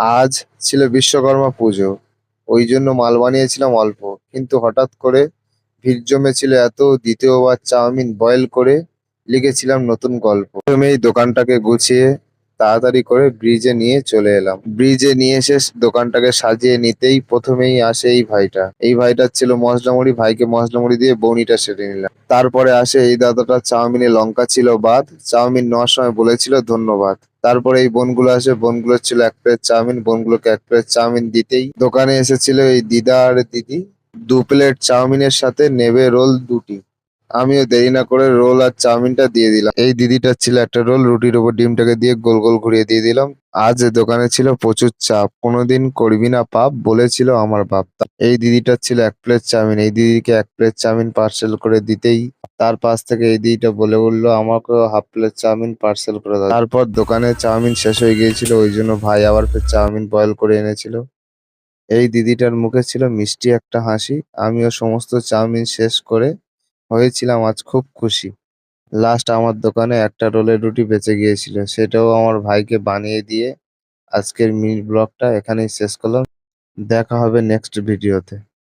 আজ ছিল বিশ্বকর্মা পুজো। ওই জন্য মাল বানিয়েছিলাম অল্প। কিন্তু হঠাৎ করে ভিড় জমেছিল এত, দ্বিতীয়বার চাউমিন বয়েল করে লিখেছিলাম নতুন গল্প। প্রথমেই দোকানটাকে গুছিয়ে তাড়াতাড়ি করে ব্রিজে নিয়ে চলে এলাম। ব্রিজে নিয়ে এসে দোকানটাকে সাজিয়ে নিতেই প্রথমেই আসে এই ভাইটা। এই ভাইটার ছিল মশলা মুড়ি, ভাইকে মশলা মুড়ি দিয়ে বউনিটা সেরে নিলাম। তারপরে আসে এই দাদাটা, চাউমিনে লঙ্কা ছিল বাদ, চাউমিন নেওয়ার সময় বলেছিল ধন্যবাদ। তারপরে এই বোনগুলো আসে, বোনগুলোর ছিল এক প্লেট চাউমিন, বোনগুলোকে এক প্লেট চাউমিন দিতেই দোকানে এসেছিল এই দিদা আর দিদি। 2 প্লেট চাউমিনের সাথে নেবে রোল 2টি। আমিও দেরি না করে রোল আর চাউমিনটা দিয়ে দিলাম। এই দিদিটার ছিল একটা রোল, রুটির উপর ডিমটাকে দিয়ে গোল গোল ঘুরিয়ে দিয়ে দিলাম। আজ দোকানে ছিল প্রচুর চাপ, কোনোদিন করবি না পাপ বলেছিল আমার বাপ। এই দিদিটার ছিল এক প্লেট চাউমিন, এই দিদিকে এক প্লেট চাউমিন পার্সেল করে দিতেই তার পাশ থেকে এই দিদিটা বলে উঠলো আমাকেও হাফ প্লেট চাউমিন পার্সেল করে দাও। তারপর দোকানে চাউমিন শেষ হয়ে গিয়েছিল, ওই জন্য ভাই আবার ফের চাউমিন বয়েল করে এনেছিল। এই দিদিটার মুখে ছিল মিষ্টি একটা হাসি। আমিও সমস্ত চাউমিন শেষ করে হয়েছিলাম আজ খুব খুশি। লাস্ট আমার দোকানে একটা রোলের রুটি বেঁচে গিয়েছিল, সেটাও আমার ভাইকে বানিয়ে দিয়ে আজকের মিনি ব্লগটা এখানেই শেষ করলাম। দেখা হবে নেক্সট ভিডিওতে।